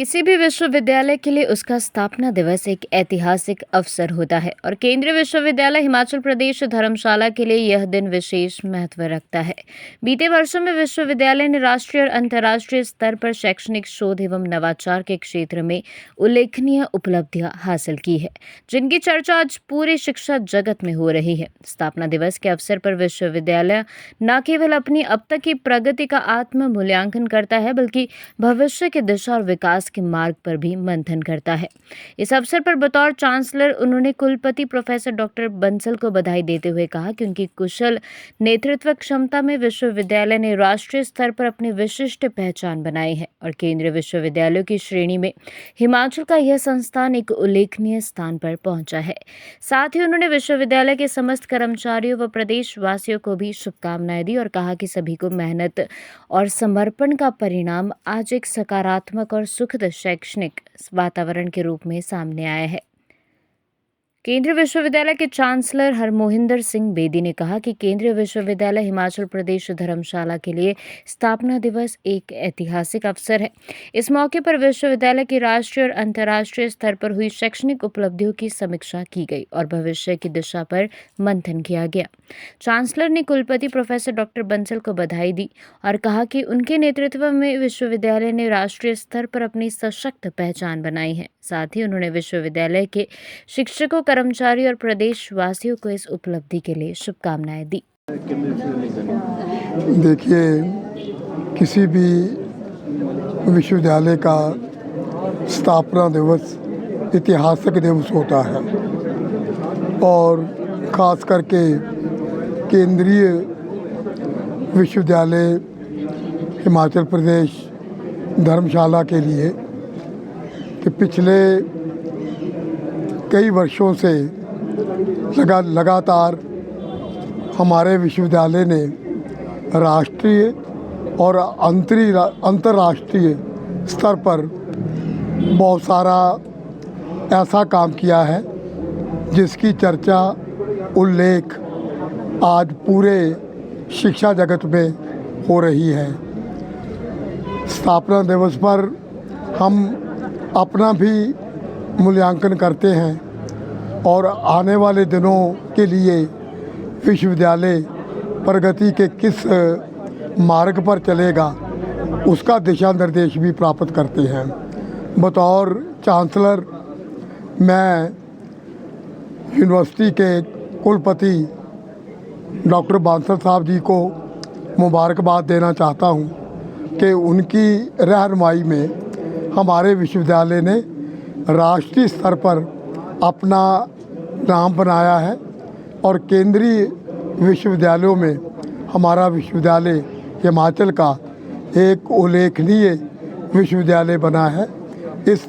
किसी भी विश्वविद्यालय के लिए उसका स्थापना दिवस एक ऐतिहासिक अवसर होता है और केंद्रीय विश्वविद्यालय हिमाचल प्रदेश धर्मशाला के लिए यह दिन विशेष महत्व रखता है। बीते वर्षों में विश्वविद्यालय ने राष्ट्रीय और अंतर्राष्ट्रीय स्तर पर शैक्षणिक शोध एवं नवाचार के क्षेत्र में उल्लेखनीय उपलब्धियां हासिल की है, जिनकी चर्चा आज पूरे शिक्षा जगत में हो रही है। स्थापना दिवस के अवसर पर विश्वविद्यालय न केवल अपनी अब तक की प्रगति का आत्म मूल्यांकन करता है, बल्कि भविष्य की दिशा और विकास के मार्ग पर भी मंथन करता है। इस अवसर पर बतौर चांसलर उन्होंने कुलपति प्रोफेसर डॉक्टर बंसल को बधाई देते हुए कहा कि उनकी कुशल नेतृत्व क्षमता में विश्वविद्यालय ने राष्ट्रीय स्तर पर अपनी विशिष्ट पहचान बनाई है और केंद्रीय विश्वविद्यालयों की श्रेणी में हिमाचल का यह संस्थान एक उल्लेखनीय स्थान पर पहुंचा है। साथ ही उन्होंने विश्वविद्यालय के समस्त कर्मचारियों व प्रदेशवासियों को भी शुभकामनाएं दी और कहा कि सभी को मेहनत और समर्पण का परिणाम आज एक सकारात्मक और सुखद शैक्षणिक वातावरण के रूप में सामने आया है। केंद्रीय विश्वविद्यालय के चांसलर हरमोहिंदर सिंह बेदी ने कहा कि केंद्रीय विश्वविद्यालय हिमाचल प्रदेश धर्मशाला के लिए स्थापना दिवस एक ऐतिहासिक अवसर है। इस मौके पर विश्वविद्यालय की राष्ट्रीय और अंतर्राष्ट्रीय स्तर पर हुई शैक्षणिक उपलब्धियों की समीक्षा की गई और भविष्य की दिशा पर मंथन किया गया। चांसलर ने कुलपति प्रोफेसर डॉक्टर बंसल को बधाई दी और कहा कि उनके नेतृत्व में विश्वविद्यालय ने राष्ट्रीय स्तर पर अपनी सशक्त पहचान बनाई है। साथ ही उन्होंने विश्वविद्यालय के शिक्षकों, कर्मचारी और प्रदेशवासियों को इस उपलब्धि के लिए शुभकामनाएं दी। देखिए, किसी भी विश्वविद्यालय का स्थापना दिवस ऐतिहासिक दिवस होता है और ख़ास करके केंद्रीय विश्वविद्यालय हिमाचल प्रदेश धर्मशाला के लिए कि पिछले कई वर्षों से लगातार हमारे विश्वविद्यालय ने राष्ट्रीय और अंतर्राष्ट्रीय स्तर पर बहुत सारा ऐसा काम किया है जिसकी चर्चा, उल्लेख आज पूरे शिक्षा जगत में हो रही है। स्थापना दिवस पर हम अपना भी मूल्यांकन करते हैं और आने वाले दिनों के लिए विश्वविद्यालय प्रगति के किस मार्ग पर चलेगा उसका दिशा निर्देश भी प्राप्त करते हैं। बतौर चांसलर मैं यूनिवर्सिटी के कुलपति डॉक्टर बांसल साहब जी को मुबारकबाद देना चाहता हूं कि उनकी रहनुमाई में हमारे विश्वविद्यालय ने राष्ट्रीय स्तर पर अपना नाम बनाया है और केंद्रीय विश्वविद्यालयों में हमारा विश्वविद्यालय हिमाचल का एक उल्लेखनीय विश्वविद्यालय बना है। इस